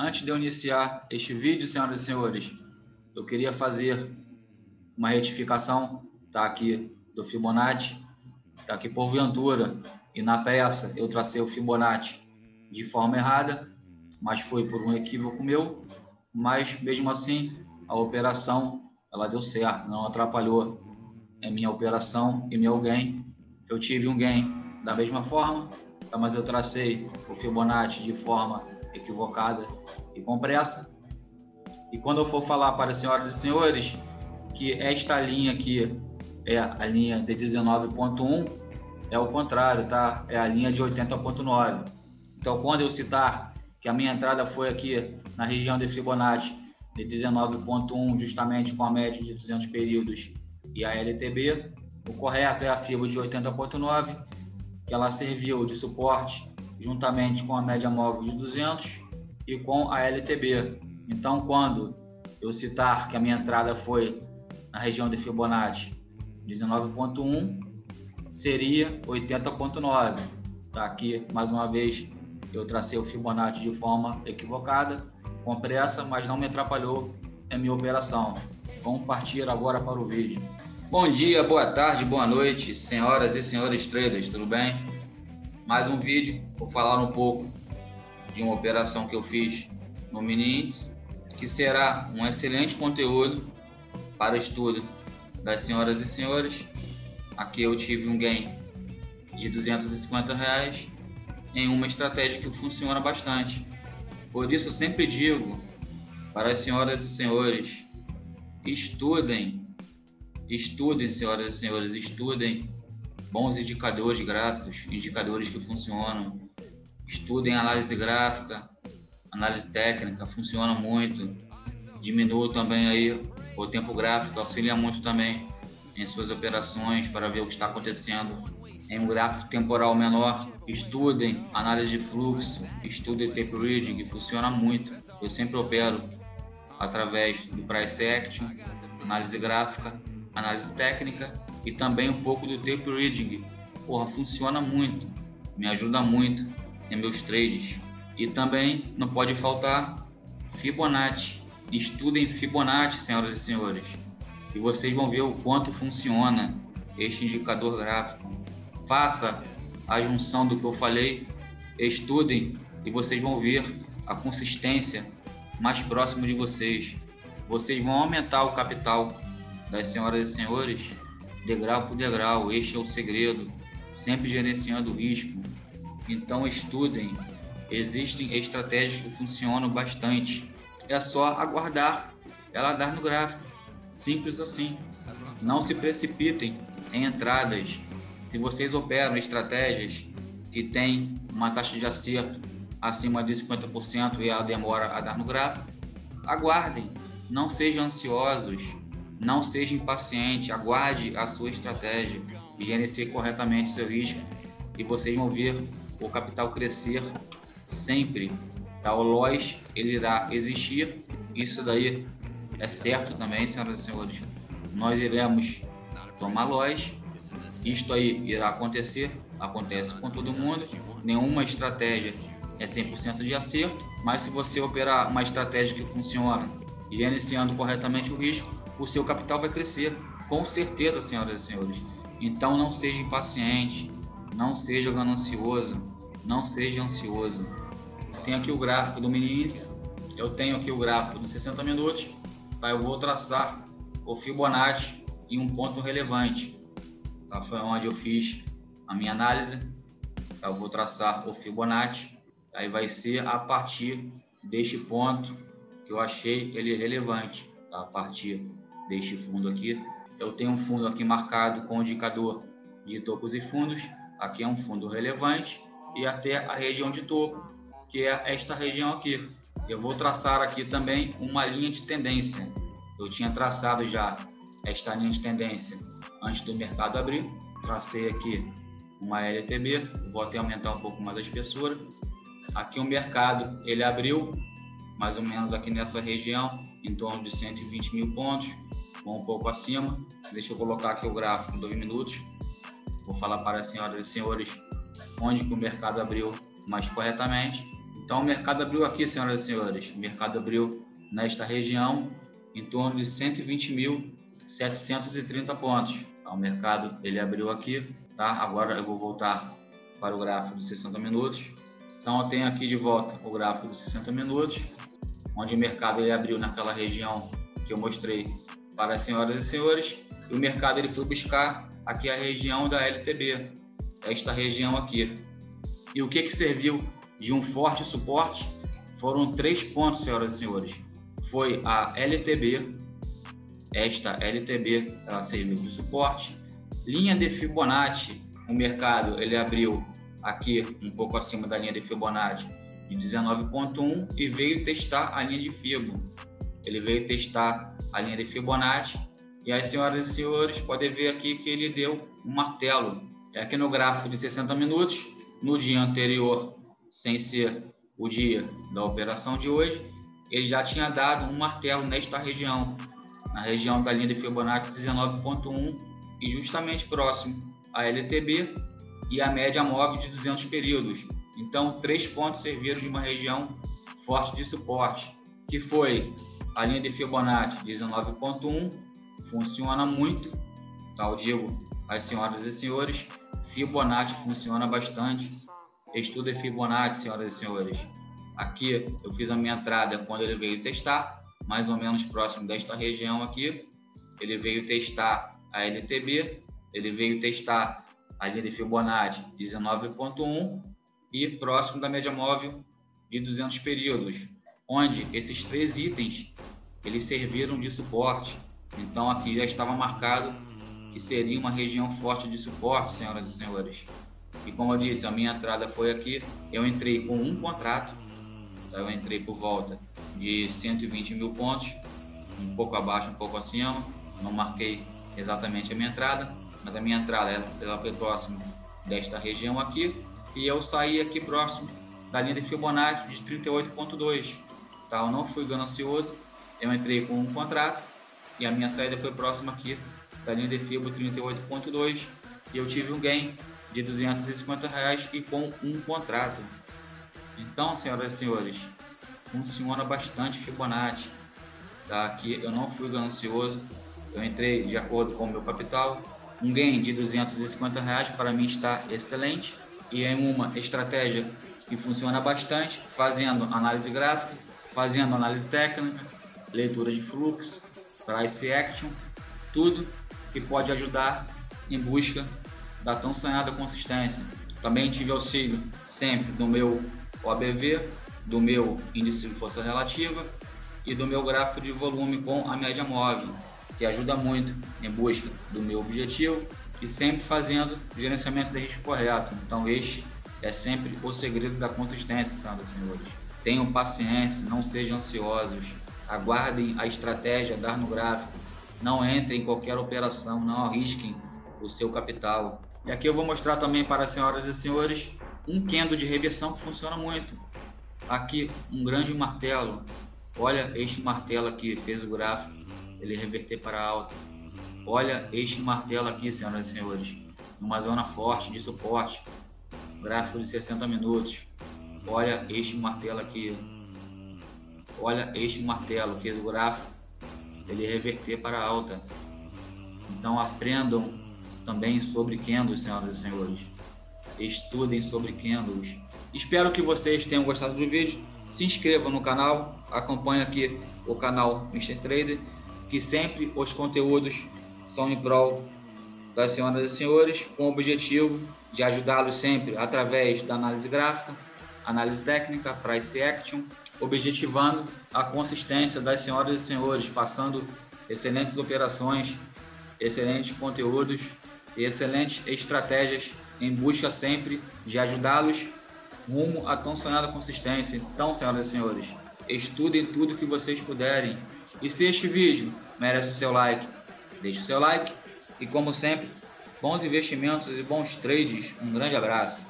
Antes de eu iniciar este vídeo, senhoras e senhores, eu queria fazer uma retificação, tá aqui do Fibonacci, tá aqui porventura, e na peça eu tracei o Fibonacci de forma errada, mas foi por um equívoco meu, mas mesmo assim a operação ela deu certo, não atrapalhou a minha operação e meu gain. Eu tive um gain da mesma forma, tá, mas eu tracei o Fibonacci de forma equivocada e com pressa. E quando eu for falar para as senhoras e senhores que esta linha aqui é a linha de 19.1, é o contrário, tá? É a linha de 80.9. Então, quando eu citar que a minha entrada foi aqui na região de Fibonacci de 19.1, justamente com a média de 200 períodos e a LTB, o correto é a FIBO de 80.9, que ela serviu de suporte juntamente com a média móvel de 200 e com a LTB. Então, quando eu citar que a minha entrada foi na região de Fibonacci 19.1, seria 80.9. Tá aqui, mais uma vez, eu tracei o Fibonacci de forma equivocada, com pressa, mas não me atrapalhou em minha operação. Vamos partir agora para o vídeo. Bom dia, boa tarde, boa noite, senhoras e senhores traders, tudo bem? Mais um vídeo, vou falar um pouco de uma operação que eu fiz no mini índice, que será um excelente conteúdo para estudo das senhoras e senhores. Aqui eu tive um gain de R$250 em uma estratégia que funciona bastante. Por isso eu sempre digo para as senhoras e senhores, estudem, senhoras e senhores, estudem bons indicadores gráficos, indicadores que funcionam. Estudem análise gráfica, análise técnica, funciona muito. Diminua também aí o tempo gráfico, auxilia muito também em suas operações para ver o que está acontecendo em um gráfico temporal menor. Estudem análise de fluxo, estudem tape reading, que funciona muito. Eu sempre opero através do price action, análise gráfica, análise técnica e também um pouco do tape reading. Porra, funciona muito, me ajuda muito em meus trades. E também não pode faltar Fibonacci. Estudem Fibonacci, senhoras e senhores, e vocês vão ver o quanto funciona este indicador gráfico. Faça a junção do que eu falei, estudem e vocês vão ver a consistência mais próxima de vocês. Vocês vão aumentar o capital das senhoras e senhores degrau por degrau. Este é o segredo, sempre gerenciando o risco. Então estudem, existem estratégias que funcionam bastante. É só aguardar ela dar no gráfico, simples assim. Não se precipitem em entradas. Se vocês operam estratégias que têm uma taxa de acerto acima de 50% e ela demora a dar no gráfico, aguardem, não sejam ansiosos, não seja impaciente, aguarde a sua estratégia, gerencie corretamente seu risco e vocês vão ver o capital crescer sempre. Tá? O loss ele irá existir, isso daí é certo também, senhoras e senhores. Nós iremos tomar loss, isto aí irá acontecer, acontece com todo mundo. Nenhuma estratégia é 100% de acerto, mas se você operar uma estratégia que funciona, gerenciando corretamente o risco, o seu capital vai crescer, com certeza, senhoras e senhores. Então não seja impaciente, não seja ganancioso, não seja ansioso. Tem aqui o gráfico do mini índice, eu tenho aqui o gráfico de 60 minutos, tá? Eu vou traçar o Fibonacci em um ponto relevante, tá? Foi onde eu fiz a minha análise, tá? Eu vou traçar o Fibonacci, aí vai ser a partir deste ponto que eu achei ele relevante, tá? A partir deste fundo aqui, eu tenho um fundo aqui marcado com o indicador de topos e fundos, aqui é um fundo relevante e até a região de topo, que é esta região aqui. Eu vou traçar aqui também uma linha de tendência. Eu tinha traçado já esta linha de tendência antes do mercado abrir. Tracei aqui uma LTB, vou até aumentar um pouco mais a espessura. Aqui o mercado ele abriu mais ou menos aqui nessa região, em torno de 120 mil pontos, ou um pouco acima. Deixa eu colocar aqui o gráfico em 2 minutos. Vou falar para as senhoras e senhores onde que o mercado abriu mais corretamente. Então, o mercado abriu aqui, senhoras e senhores. O mercado abriu nesta região em torno de 120.730 pontos. Então, o mercado ele abriu aqui, tá? Agora eu vou voltar para o gráfico de 60 minutos. Então, eu tenho aqui de volta o gráfico de 60 minutos, onde o mercado ele abriu naquela região que eu mostrei para as senhoras e senhores. E o mercado ele foi buscar aqui a região da LTB, esta região aqui. E o que serviu de um forte suporte? Foram 3 pontos, senhoras e senhores. Foi a LTB, esta LTB, ela serviu de suporte. Linha de Fibonacci, o mercado ele abriu aqui um pouco acima da linha de Fibonacci de 19,1 e veio testar a linha de Fibo. Ele veio testar a linha de Fibonacci e as senhoras e senhores podem ver aqui que ele deu um martelo. Aqui no gráfico de 60 minutos, no dia anterior, sem ser o dia da operação de hoje, ele já tinha dado um martelo nesta região, na região da linha de Fibonacci 19,1 e justamente próximo à LTB e a média móvel de 200 períodos. Então, 3 pontos serviram de uma região forte de suporte, que foi a linha de Fibonacci 19,1, funciona muito, tá? Eu digo às senhoras e senhores, Fibonacci funciona bastante. Estuda Fibonacci, senhoras e senhores. Aqui eu fiz a minha entrada quando ele veio testar, mais ou menos próximo desta região aqui. Ele veio testar a LTB, ele veio testar a linha de Fibonacci 19,1 e próximo da média móvel de 200 períodos, onde esses 3 itens eles serviram de suporte. Então aqui já estava marcado que seria uma região forte de suporte, senhoras e senhores. E como eu disse, a minha entrada foi aqui. Eu entrei com um contrato, eu entrei por volta de 120 mil pontos, um pouco abaixo, um pouco acima. Não marquei exatamente a minha entrada, mas a minha entrada ela foi próxima desta região aqui e eu saí aqui próximo da linha de Fibonacci de 38,2. Tá? Eu não fui ganancioso, eu entrei com um contrato e a minha saída foi próxima aqui da linha de Fibo 38,2 e eu tive um gain de R$250 e com um contrato. Então, senhoras e senhores, funciona bastante Fibonacci. Tá? Aqui eu não fui ganancioso, eu entrei de acordo com o meu capital. Um gain de R$250 para mim está excelente e é uma estratégia que funciona bastante, fazendo análise gráfica, fazendo análise técnica, leitura de fluxo, price action, tudo que pode ajudar em busca da tão sonhada consistência. Também tive auxílio sempre do meu OBV, do meu índice de força relativa e do meu gráfico de volume com a média móvel, que ajuda muito em busca do meu objetivo e sempre fazendo o gerenciamento de risco correto. Então este é sempre o segredo da consistência, senhoras e senhores. Tenham paciência, não sejam ansiosos, aguardem a estratégia dar no gráfico, não entrem em qualquer operação, não arrisquem o seu capital. E aqui eu vou mostrar também para as senhoras e senhores um candle de reversão que funciona muito. Aqui um grande martelo, olha este martelo aqui, fez o gráfico, ele reverter para alta. Olha este martelo aqui, senhoras e senhores, numa zona forte de suporte, gráfico de 60 minutos. Olha este martelo aqui, olha este martelo, fez o gráfico, ele reverter para alta. Então aprendam também sobre candles, senhoras e senhores. Estudem sobre candles. Espero que vocês tenham gostado do vídeo. Se inscrevam no canal, acompanhe aqui o canal Mr. Trader, que sempre os conteúdos são em prol das senhoras e senhores, com o objetivo de ajudá-los sempre através da análise gráfica, análise técnica, price action, objetivando a consistência das senhoras e senhores, passando excelentes operações, excelentes conteúdos e excelentes estratégias em busca sempre de ajudá-los rumo à tão sonhada consistência. Então, senhoras e senhores, estudem tudo que vocês puderem. E se este vídeo merece o seu like, deixe o seu like. E como sempre, bons investimentos e bons trades. Um grande abraço.